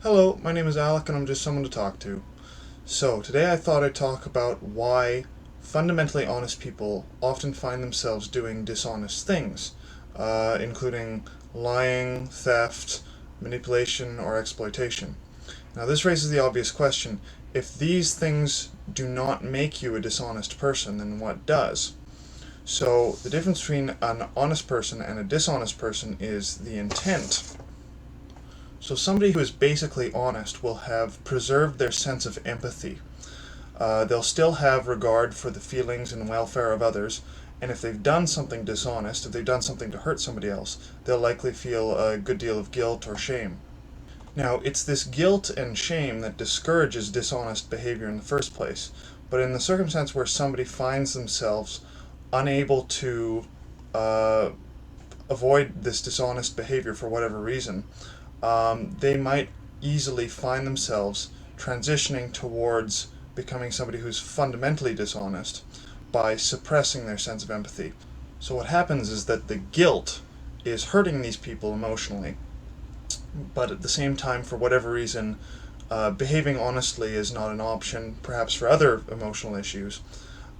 Hello, my name is Alec and I'm just someone to talk to. So, today I thought I'd talk about why fundamentally honest people often find themselves doing dishonest things, including lying, theft, manipulation, or exploitation. Now, this raises the obvious question: if these things do not make you a dishonest person, then what does? So, the difference between an honest person and a dishonest person is the intent. So somebody who is basically honest will have preserved their sense of empathy. They'll still have regard for the feelings and welfare of others, and if they've done something dishonest, if they've done something to hurt somebody else, they'll likely feel a good deal of guilt or shame. Now, it's this guilt and shame that discourages dishonest behavior in the first place, but in the circumstance where somebody finds themselves unable to uh, avoid this dishonest behavior for whatever reason, they might easily find themselves transitioning towards becoming somebody who's fundamentally dishonest by suppressing their sense of empathy. So, what happens is that the guilt is hurting these people emotionally, but at the same time, for whatever reason, behaving honestly is not an option, perhaps for other emotional issues.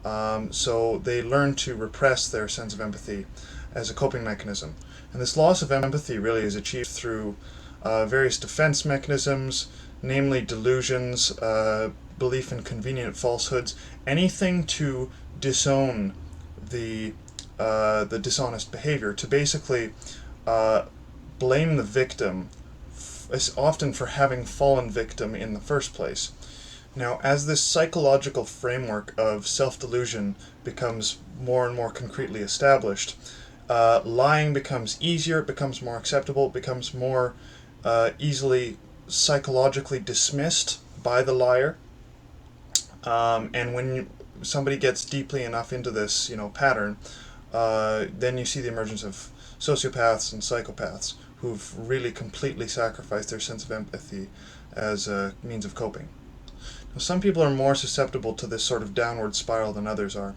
So, they learn to repress their sense of empathy as a coping mechanism. And this loss of empathy really is achieved through various defense mechanisms, namely delusions, belief in convenient falsehoods, anything to disown the the dishonest behavior, to basically uh, blame the victim, often for having fallen victim in the first place. Now, as this psychological framework of self delusion becomes more and more concretely established, lying becomes easier, it becomes more acceptable, it becomes more easily psychologically dismissed by the liar. And when somebody gets deeply enough into this, pattern, then you see the emergence of sociopaths and psychopaths who've really completely sacrificed their sense of empathy as a means of coping. Now, some people are more susceptible to this sort of downward spiral than others are.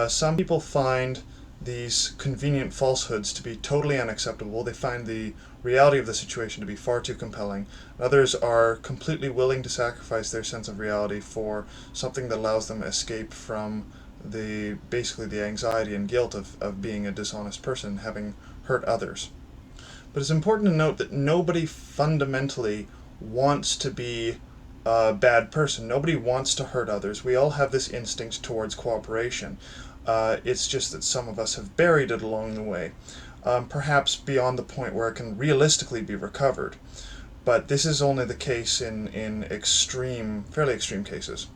Some people find these convenient falsehoods to be totally unacceptable. They find the reality of the situation to be far too compelling. Others are completely willing to sacrifice their sense of reality for something that allows them escape from basically the anxiety and guilt of being a dishonest person, having hurt others. But it's important to note that nobody fundamentally wants to be a bad person. Nobody wants to hurt others. We all have this instinct towards cooperation. It's just that some of us have buried it along the way, perhaps beyond the point where it can realistically be recovered. But this is only the case in fairly extreme cases.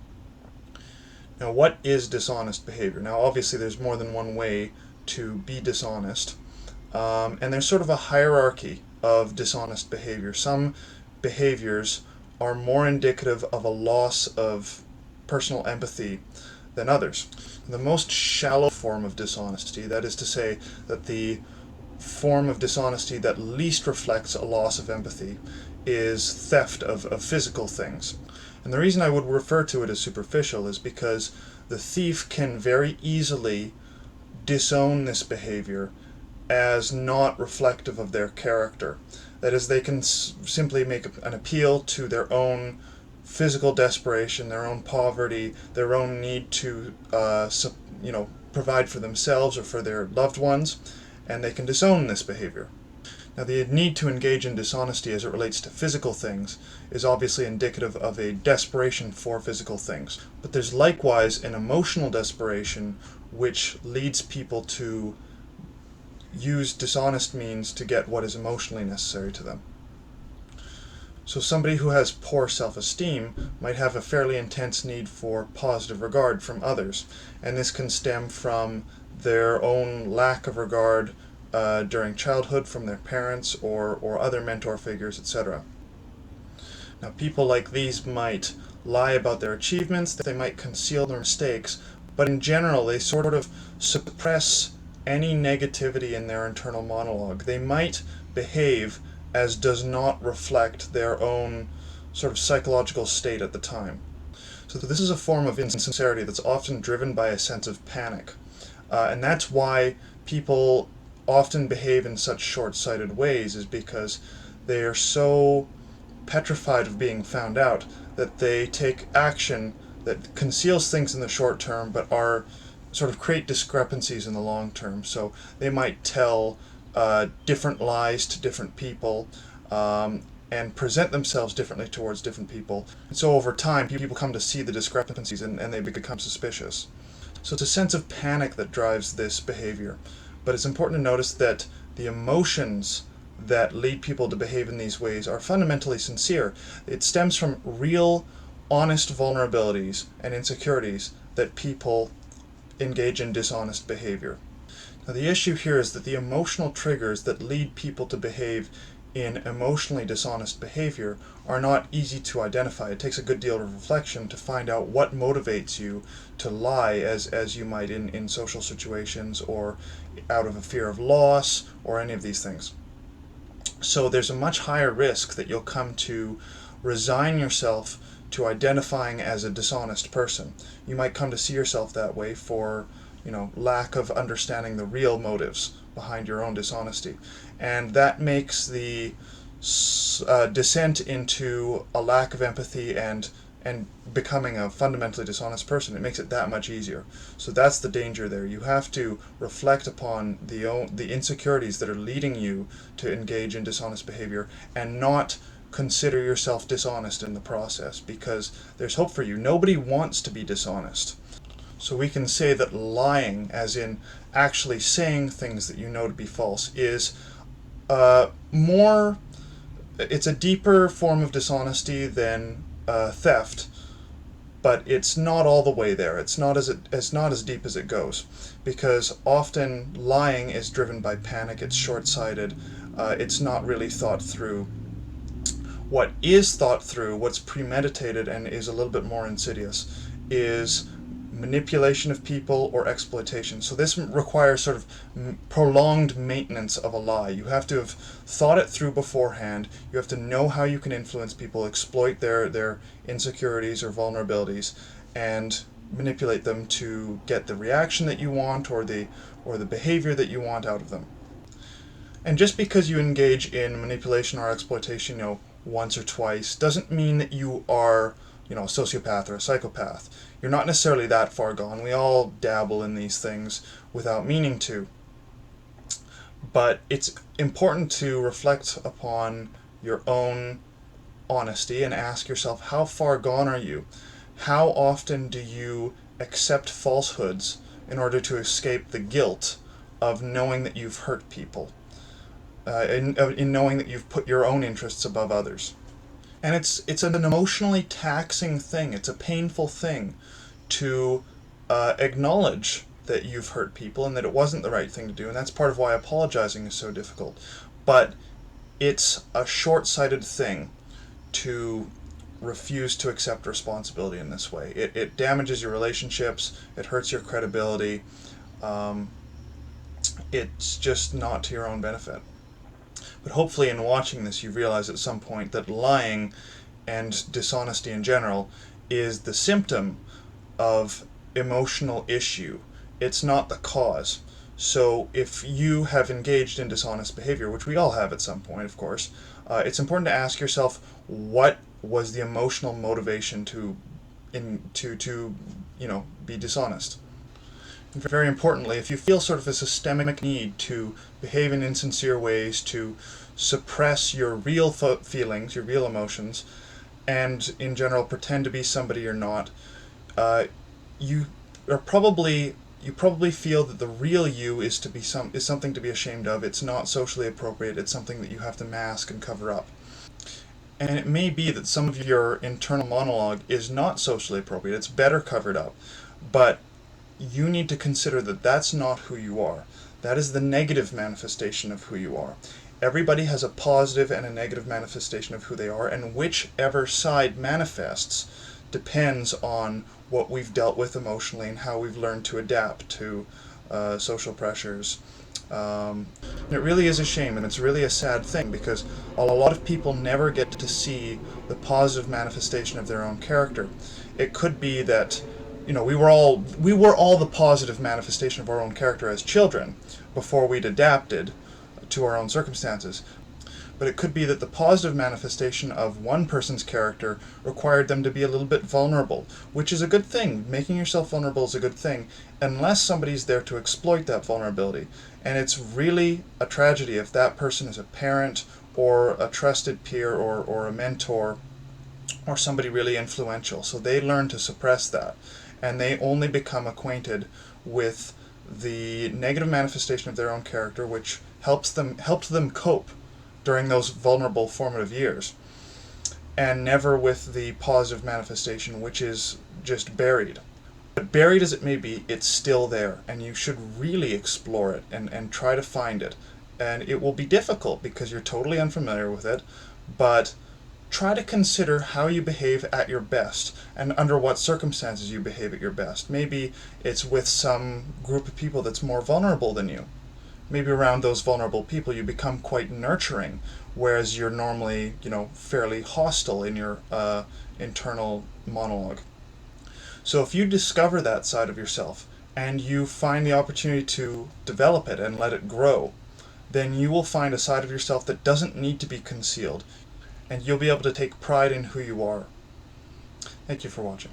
Now, what is dishonest behavior? Now, obviously, there's more than one way to be dishonest, and there's sort of a hierarchy of dishonest behavior. Some behaviors are more indicative of a loss of personal empathy than others. The most shallow form of dishonesty, that is to say, that the form of dishonesty that least reflects a loss of empathy, is theft of physical things. And the reason I would refer to it as superficial is because the thief can very easily disown this behavior as not reflective of their character. That is, they can simply make an appeal to their own physical desperation, their own poverty, their own need to, provide for themselves or for their loved ones, and they can disown this behavior. Now, the need to engage in dishonesty as it relates to physical things is obviously indicative of a desperation for physical things. But there's likewise an emotional desperation which leads people to use dishonest means to get what is emotionally necessary to them. So somebody who has poor self-esteem might have a fairly intense need for positive regard from others, and this can stem from their own lack of regard during childhood from their parents or other mentor figures, etc. Now, people like these might lie about their achievements, they might conceal their mistakes, but in general, they sort of suppress any negativity in their internal monologue. They might behave as does not reflect their own sort of psychological state at the time. So this is a form of insincerity that's often driven by a sense of panic. And that's why people often behave in such short-sighted ways, is because they are so petrified of being found out that they take action that conceals things in the short term but are sort of create discrepancies in the long term. So they might tell different lies to different people, and present themselves differently towards different people. And so over time, people come to see the discrepancies, and they become suspicious. So it's a sense of panic that drives this behavior. But it's important to notice that the emotions that lead people to behave in these ways are fundamentally sincere. It stems from real, honest vulnerabilities and insecurities that people engage in dishonest behavior. Now, the issue here is that the emotional triggers that lead people to behave in emotionally dishonest behavior are not easy to identify. It takes a good deal of reflection to find out what motivates you to lie, as you might in social situations, or out of a fear of loss, or any of these things. So there's a much higher risk that you'll come to resign yourself to identifying as a dishonest person. You might come to see yourself that way for, lack of understanding the real motives behind your own dishonesty. And that makes the descent into a lack of empathy and becoming a fundamentally dishonest person, it makes it that much easier. So that's the danger there. You have to reflect upon the insecurities that are leading you to engage in dishonest behavior, and not consider yourself dishonest in the process, because there's hope for you. Nobody wants to be dishonest. So we can say that lying, as in actually saying things that you know to be false, is it's a deeper form of dishonesty than theft, but it's not all the way there. It's not as deep as it goes, because often lying is driven by panic. It's short-sighted. It's not really thought through. What is thought through, what's premeditated and is a little bit more insidious, is manipulation of people or exploitation. So this requires sort of prolonged maintenance of a lie. You have to have thought it through beforehand. You have to know how you can influence people, exploit their insecurities or vulnerabilities, and manipulate them to get the reaction that you want, or the behavior that you want out of them. And just because you engage in manipulation or exploitation, once or twice, doesn't mean that you are, a sociopath or a psychopath. You're not necessarily that far gone. We all dabble in these things without meaning to. But it's important to reflect upon your own honesty and ask yourself, how far gone are you? How often do you accept falsehoods in order to escape the guilt of knowing that you've hurt people? In knowing that you've put your own interests above others. And it's an emotionally taxing thing. It's a painful thing to acknowledge that you've hurt people and that it wasn't the right thing to do. And that's part of why apologizing is so difficult. But it's a short-sighted thing to refuse to accept responsibility in this way. It damages your relationships. It hurts your credibility. It's just not to your own benefit. But hopefully in watching this, you realize at some point that lying and dishonesty in general is the symptom of emotional issue. It's not the cause. So if you have engaged in dishonest behavior, which we all have at some point, of course, it's important to ask yourself, what was the emotional motivation to be dishonest? And very importantly, if you feel sort of a systemic need to behave in insincere ways, to suppress your real feelings, your real emotions, and in general pretend to be somebody you're not, you probably feel that the real you is something to be ashamed of. It's not socially appropriate. It's something that you have to mask and cover up. And it may be that some of your internal monologue is not socially appropriate. It's better covered up. But you need to consider that that's not who you are. That is the negative manifestation of who you are. Everybody has a positive and a negative manifestation of who they are, and whichever side manifests depends on what we've dealt with emotionally and how we've learned to adapt to social pressures. And it really is a shame, and it's really a sad thing, because a lot of people never get to see the positive manifestation of their own character. It could be that we were all the positive manifestation of our own character as children before we'd adapted to our own circumstances. but it could be that the positive manifestation of one person's character required them to be a little bit vulnerable, which is a good thing. Making yourself vulnerable is a good thing, unless somebody's there to exploit that vulnerability. And it's really a tragedy if that person is a parent or a trusted peer or a mentor or somebody really influential. So they learn to suppress that, and they only become acquainted with the negative manifestation of their own character, which helped them cope during those vulnerable formative years, and never with the positive manifestation, which is just buried. But buried as it may be, it's still there, and you should really explore it and try to find it. And it will be difficult because you're totally unfamiliar with it, but try to consider how you behave at your best and under what circumstances you behave at your best. Maybe it's with some group of people that's more vulnerable than you. Maybe around those vulnerable people you become quite nurturing, whereas you're normally, fairly hostile in your internal monologue. So if you discover that side of yourself and you find the opportunity to develop it and let it grow, then you will find a side of yourself that doesn't need to be concealed, and you'll be able to take pride in who you are. Thank you for watching.